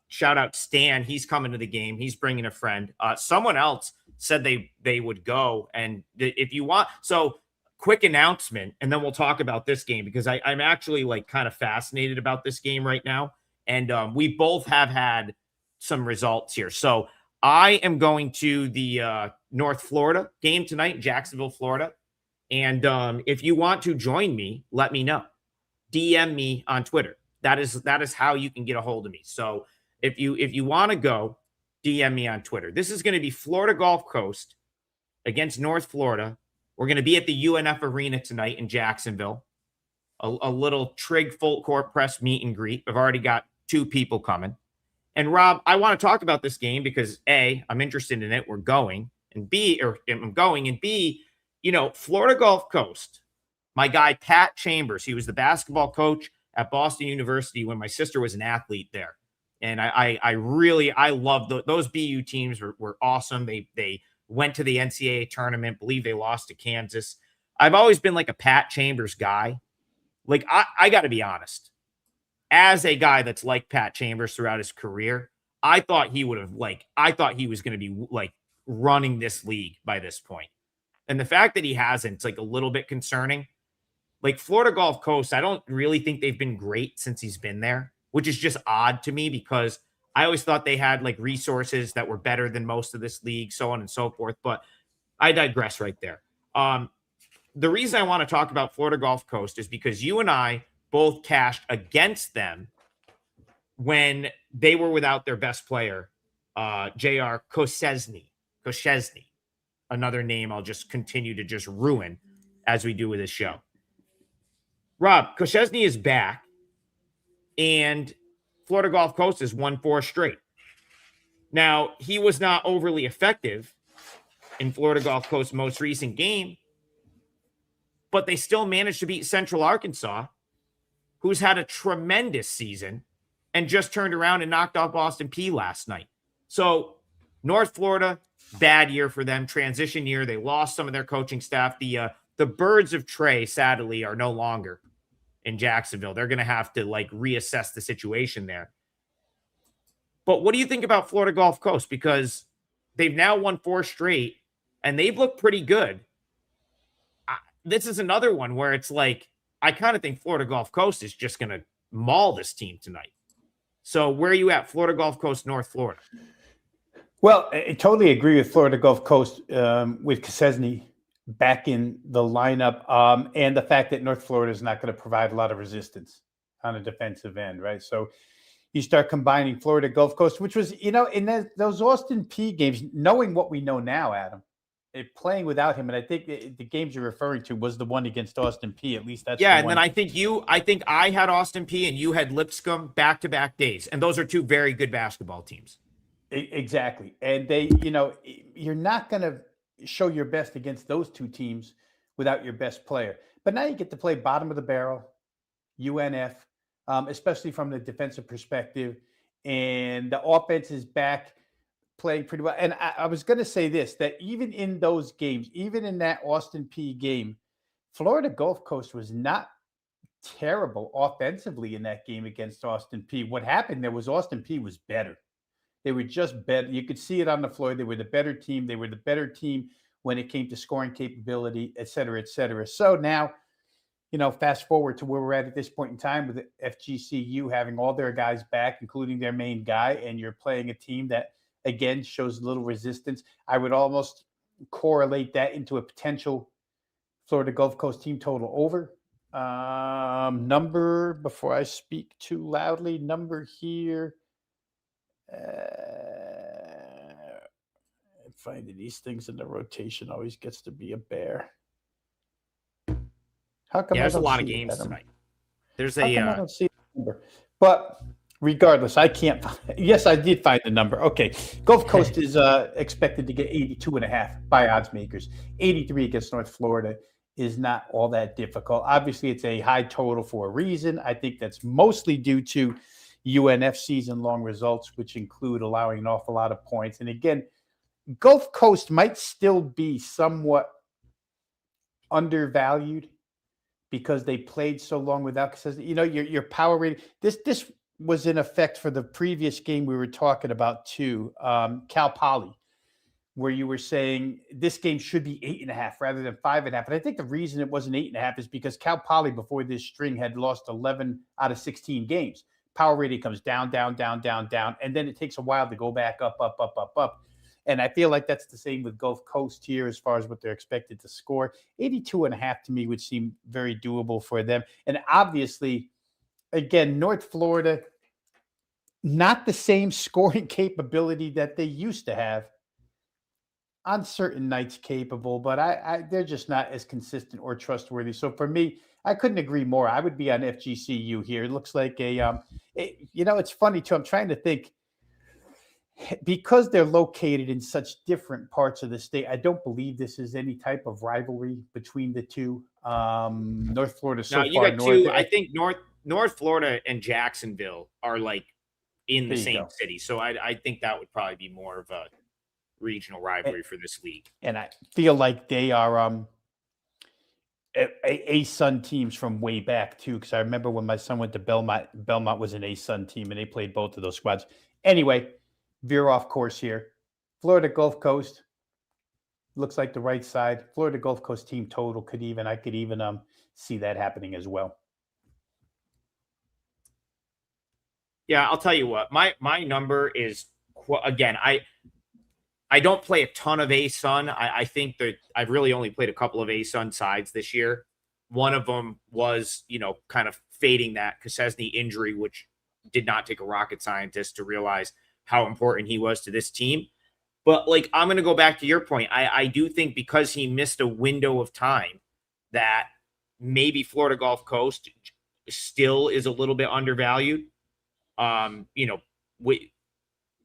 Shout out Stan. He's coming to the game. He's bringing a friend. Someone else said they would go. And if you want, so quick announcement, and then we'll talk about this game because I'm actually like kind of fascinated about this game right now. And we both have had some results here. So I am going to the North Florida game tonight, Jacksonville, Florida. And if you want to join me, let me know. DM me on Twitter. That is how you can get a hold of me. So if you want to go, DM me on Twitter. This is going to be Florida Gulf Coast against North Florida. We're going to be at the UNF Arena tonight in Jacksonville. A little Trig full court press meet and greet. I've already got 2 people coming. And Rob, I want to talk about this game because A, I'm interested in it. We're going. And B, you know, Florida Gulf Coast, my guy, Pat Chambers, he was the basketball coach at Boston University when my sister was an athlete there. And I love those BU teams were awesome. They went to the NCAA tournament, believe they lost to Kansas. I've always been like a Pat Chambers guy. Like, I got to be honest. As a guy that's like Pat Chambers throughout his career, I thought he was going to be like running this league by this point. And the fact that he hasn't, it's like a little bit concerning. Like Florida Gulf Coast, I don't really think they've been great since he's been there, which is just odd to me because I always thought they had like resources that were better than most of this league, so on and so forth. But I digress right there. The reason I want to talk about Florida Gulf Coast is because you and I both cashed against them when they were without their best player, J.R. Koscielny. Another name I'll just continue to just ruin as we do with this show. Rob, Koscielny is back, and Florida Gulf Coast has won 4 straight. Now, he was not overly effective in Florida Gulf Coast's most recent game, but they still managed to beat Central Arkansas, who's had a tremendous season and just turned around and knocked off Boston P last night. So North Florida, bad year for them, transition year. They lost some of their coaching staff. The birds of Trey, sadly, are no longer in Jacksonville. They're going to have to like reassess the situation there. But what do you think about Florida Gulf Coast? Because they've now won 4 straight, and they've looked pretty good. This is another one where it's like, I kind of think Florida Gulf Coast is just going to maul this team tonight. So where are you at? Florida Gulf Coast, North Florida? Well, I totally agree with Florida Gulf Coast with Kosesny back in the lineup, and the fact that North Florida is not going to provide a lot of resistance on a defensive end, right? So you start combining Florida Gulf Coast, which was, in those Austin P games, knowing what we know now, Adam, playing without him, and I think the games you're referring to was the one against Austin P. At least that's and then I think I had Austin P and you had Lipscomb back-to-back days, and those are 2 very good basketball teams. Exactly, and they, you're not going to show your best against those 2 teams without your best player. But now you get to play bottom of the barrel, UNF, especially from the defensive perspective, and the offense is back playing pretty well. And I was going to say this, that even in those games, even in that Austin P game, Florida Gulf Coast was not terrible offensively in that game against Austin P. What happened there was Austin P was better. They were just better. You could see it on the floor. They were the better team. They were the better team when it came to scoring capability, et cetera, et cetera. So now, fast forward to where we're at this point in time with FGCU having all their guys back, including their main guy, and you're playing a team that, again, shows little resistance. I would almost correlate that into a potential Florida Gulf Coast team total over. Number, before I speak too loudly, number here. Finding these things in the rotation always gets to be a bear. How come there's a lot of games tonight. There's I don't see the number. But regardless, I can't find. Yes, I did find the number. Okay, Gulf Coast is expected to get 82.5 by odds makers. 83 against North Florida is not all that difficult. Obviously, it's a high total for a reason. I think that's mostly due to UNF season-long results, which include allowing an awful lot of points. And again, Gulf Coast might still be somewhat undervalued because they played so long without, your power rating. This was in effect for the previous game we were talking about too, Cal Poly, where you were saying this game should be 8.5 rather than 5.5. And I think the reason it wasn't 8.5 is because Cal Poly before this string had lost 11 out of 16 games. Power rating comes down, and then it takes a while to go back up. And I feel like that's the same with Gulf Coast here as far as what they're expected to score. 82.5 to me would seem very doable for them. And obviously, again, North Florida, not the same scoring capability that they used to have. On certain nights capable, but they're just not as consistent or trustworthy. So for me, I couldn't agree more. I would be on FGCU here. It looks like it's funny too. I'm trying to think, because they're located in such different parts of the state. I don't believe this is any type of rivalry between the two. North Florida so you far got north. I think North Florida and Jacksonville are like in the same city. So I think that would probably be more of a regional rivalry for this league. And I feel like they are A-Sun teams from way back too, because I remember when my son went to Belmont was an A-Sun team, and they played both of those squads. Anyway, veer off course here. Florida Gulf Coast looks like the right side. Florida Gulf Coast team total I could even see that happening as well. Yeah, I'll tell you what. My number is, again, I don't play a ton of A-Sun. I think that I've really only played a couple of A-Sun sides this year. One of them was, kind of fading that Kosesny injury, which did not take a rocket scientist to realize how important he was to this team. But I'm going to go back to your point. I do think because he missed a window of time that maybe Florida Gulf Coast still is a little bit undervalued,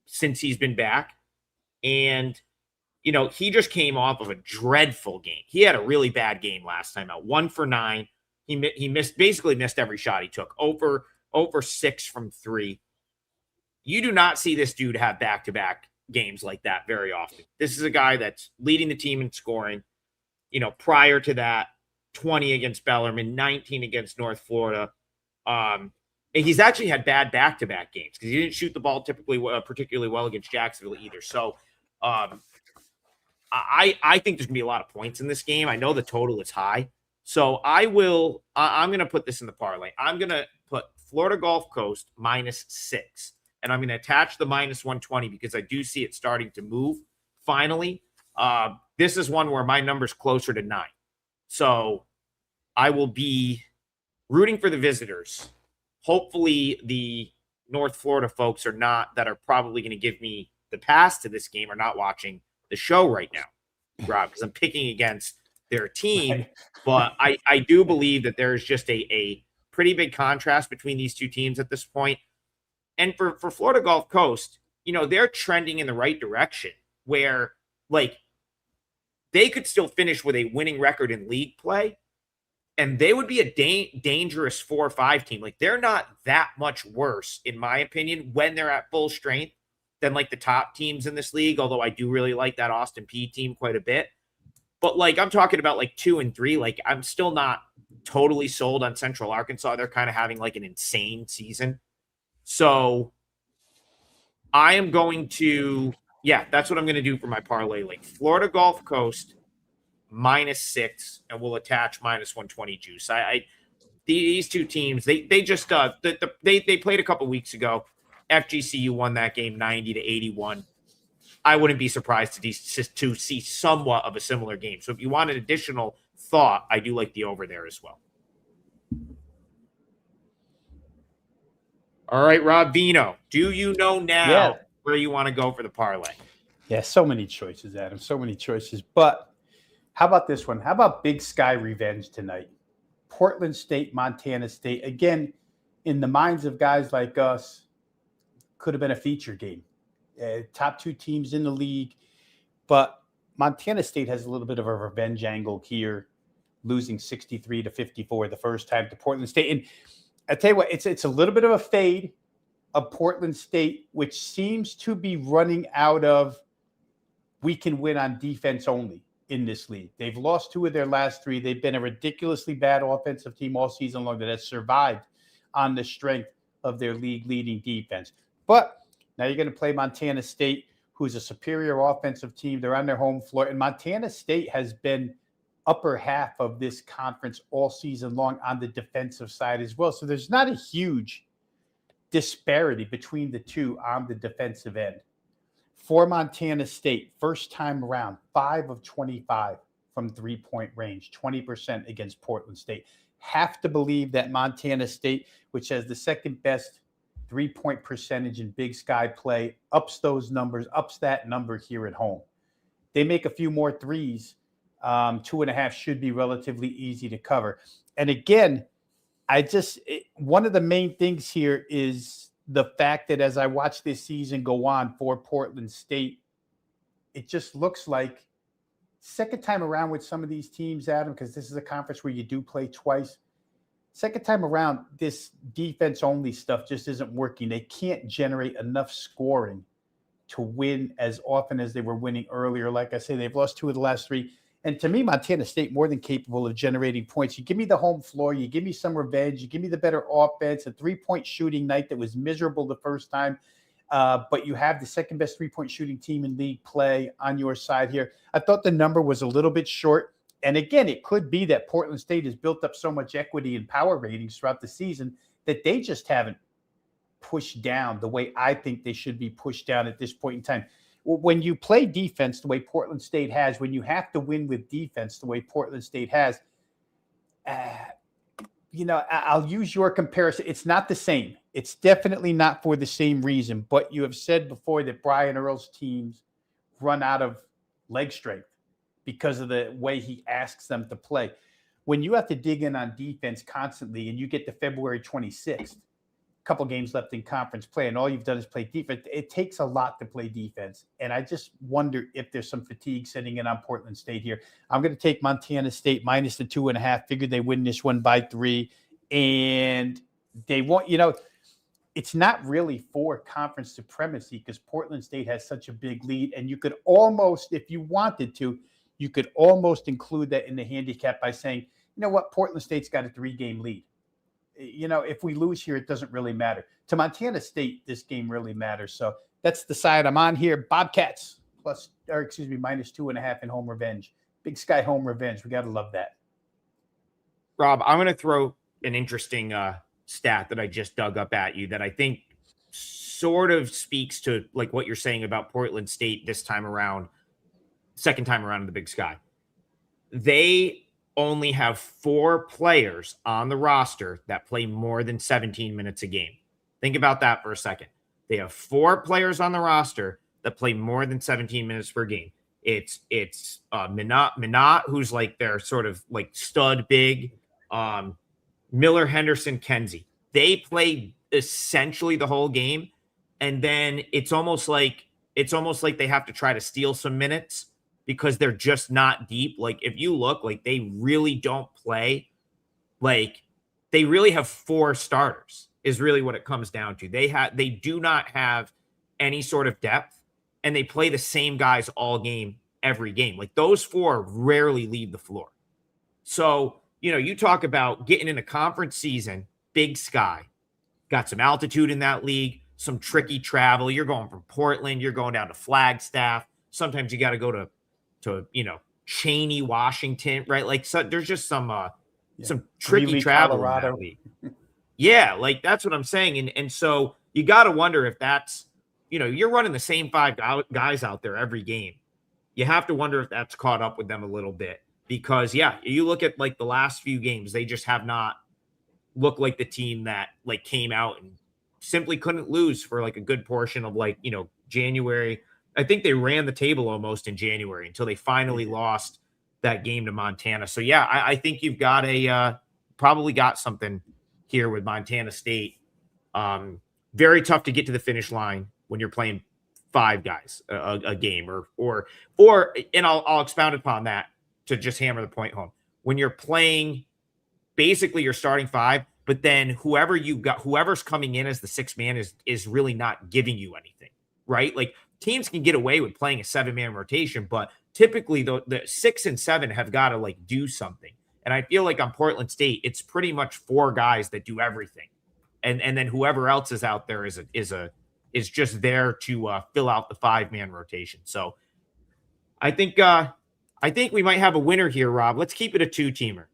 since he's been back. And, he just came off of a dreadful game. He had a really bad game last time out. 1 for 9. He basically missed every shot he took. Over 6 from 3. You do not see this dude have back-to-back games like that very often. This is a guy that's leading the team in scoring. Prior to that, 20 against Bellarmine, 19 against North Florida. And he's actually had bad back-to-back games because he didn't shoot the ball particularly well against Jacksonville either. So I think there's gonna be a lot of points in this game. I know the total is high, so I'm gonna put this in the parlay. I'm gonna put Florida Gulf Coast -6, and I'm gonna attach the -120 because I do see it starting to move finally. This is one where my number's closer to 9, so I will be rooting for the visitors. Hopefully, the North Florida folks that are probably going to give me the pass to this game are not watching the show right now, Rob, because I'm picking against their team. Right. But I do believe that there's just a pretty big contrast between these two teams at this point. And for Florida Gulf Coast, they're trending in the right direction where, like, they could still finish with a winning record in league play, and they would be a dangerous 4 or 5 team. Like, they're not that much worse, in my opinion, when they're at full strength than like the top teams in this league. Although I do really like that Austin Peay team quite a bit. But like, I'm talking about like 2 and 3. Like, I'm still not totally sold on Central Arkansas. They're kind of having like an insane season. So I am going to, that's what I'm going to do for my parlay. Like, Florida Gulf Coast -6, and we'll attach -120 juice. These two teams, they just they played a couple weeks ago. FGCU won that game 90-81. I wouldn't be surprised to see somewhat of a similar game. So if you want an additional thought, I do like the over there as well. All right, Rob Vino, do you know now where you want to go for the parlay? Yeah, so many choices, Adam. So many choices. But how about this one? How about Big Sky revenge tonight? Portland State, Montana State. Again, in the minds of guys like us, could have been a feature game. Top 2 teams in the league. But Montana State has a little bit of a revenge angle here, losing 63-54 the first time to Portland State. And I tell you what, it's a little bit of a fade of Portland State, which seems to be running out of we can win on defense only in this league. They've lost 2 of their last 3. They've been a ridiculously bad offensive team all season long that has survived on the strength of their league-leading defense. But now you're going to play Montana State, who's a superior offensive team. They're on their home floor. And Montana State has been upper half of this conference all season long on the defensive side as well. So there's not a huge disparity between the two on the defensive end. For Montana State, first time around, 5 of 25 from 3-point range, 20% against Portland State. Have to believe that Montana State, which has the second best 3-point percentage in Big Sky play, ups those numbers, ups that number here at home. They make a few more threes. 2.5 should be relatively easy to cover. And again, one of the main things here is the fact that as I watch this season go on for Portland State, it just looks like second time around with some of these teams, Adam, because this is a conference where you do play twice. Second time around, this defense-only stuff just isn't working. They can't generate enough scoring to win as often as they were winning earlier. Like I say, they've lost 2 of the last 3. And to me, Montana State more than capable of generating points. You give me the home floor, you give me some revenge, you give me the better offense, a 3-point shooting night that was miserable the first time, but you have the second best 3-point shooting team in league play on your side here. I thought the number was a little bit short. And again, it could be that Portland State has built up so much equity and power ratings throughout the season that they just haven't pushed down the way I think they should be pushed down at this point in time. When you play defense the way Portland State has, when you have to win with defense the way Portland State has, I'll use your comparison. It's not the same. It's definitely not for the same reason. But you have said before that Brian Earl's teams run out of leg strength because of the way he asks them to play. When you have to dig in on defense constantly and you get to February 26th, a couple games left in conference play, and all you've done is play defense, it takes a lot to play defense. And I just wonder if there's some fatigue setting in on Portland State here. I'm going to take Montana State minus the 2.5. Figure they win this one by 3. And they won't, it's not really for conference supremacy because Portland State has such a big lead. And you could almost, if you wanted to, you could almost include that in the handicap by saying, you know what, Portland State's got a 3-game lead. If we lose here, it doesn't really matter. To Montana State, this game really matters. So that's the side I'm on here. Bobcats, -2.5 in home revenge. Big Sky home revenge. We got to love that. Rob, I'm going to throw an interesting stat that I just dug up at you that I think sort of speaks to like what you're saying about Portland State this time around, second time around in the Big Sky. They only have 4 players on the roster that play more than 17 minutes a game. Think about that for a second. They have 4 players on the roster that play more than 17 minutes per game. It's Minot, who's like their sort of like stud big, Miller, Henderson, Kenzie. They play essentially the whole game, and then it's almost like they have to try to steal some minutes because they're just not deep. Like if you look, like they really don't play. Like they really have 4 starters is really what it comes down to. They do not have any sort of depth, and they play the same guys all game, every game. Like those 4 rarely leave the floor. So, you talk about getting in a conference season, Big Sky, got some altitude in that league, some tricky travel. You're going from Portland, you're going down to Flagstaff. Sometimes you got to go to Cheney, Washington, right? Like so there's just some tricky Greeley, travel Colorado. in that league. Yeah, like that's what I'm saying. And so you got to wonder if that's, you're running the same 5 guys out there every game. You have to wonder if that's caught up with them a little bit because, yeah, you look at like the last few games, they just have not looked like the team that like came out and simply couldn't lose for like a good portion of like, January. I think they ran the table almost in January until they finally lost that game to Montana. So, yeah, I think you've got probably got something here with Montana State. Very tough to get to the finish line when you're playing 5 guys a game or and I'll expound upon that to just hammer the point home. When you're playing basically you're starting 5, but then whoever's coming in as the 6th man is really not giving you anything, right? Like teams can get away with playing a 7-man rotation, but typically the 6 and 7 have got to like do something. And I feel like on Portland State, it's pretty much 4 guys that do everything. And then whoever else is out there is just there to fill out the 5-man rotation. So I think we might have a winner here, Rob. Let's keep it a 2-teamer.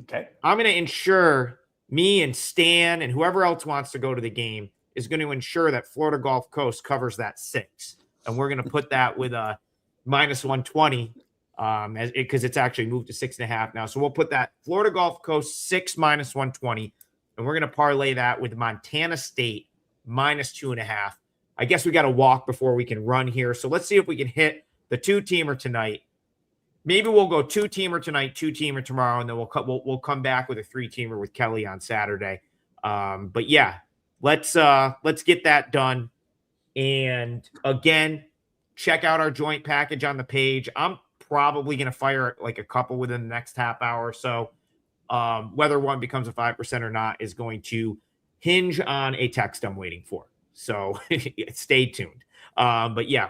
Okay. I'm going to ensure me and Stan and whoever else wants to go to the game is going to ensure that Florida Gulf Coast covers that 6. And we're going to put that with a -120 because it's actually moved to 6.5 now. So we'll put that Florida Gulf Coast 6 -120. And we're going to parlay that with Montana State -2.5. I guess we got to walk before we can run here. So let's see if we can hit the 2-teamer tonight. Maybe we'll go 2-teamer tonight, 2-teamer tomorrow, and then we'll come back with a 3-teamer with Kelly on Saturday. But yeah, let's get that done. And again, check out our joint package on the page. I'm probably going to fire like a couple within the next half hour or so. Whether one becomes a 5% or not is going to hinge on a text I'm waiting for. So stay tuned. But yeah,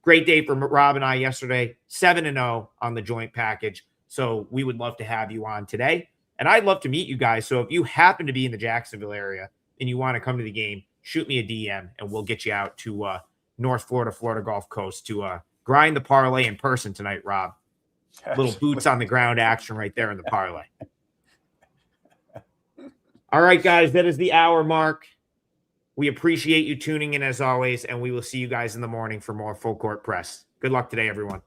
great day for Rob and I yesterday, 7-0 on the joint package. So we would love to have you on today. And I'd love to meet you guys. So if you happen to be in the Jacksonville area and you want to come to the game, shoot me a DM and we'll get you out to North Florida, Florida Gulf Coast to grind the parlay in person tonight, Rob. Little boots on the ground action right there in the parlay. All right, guys, that is the hour mark. We appreciate you tuning in as always, and we will see you guys in the morning for more Full Court Press. Good luck today, everyone.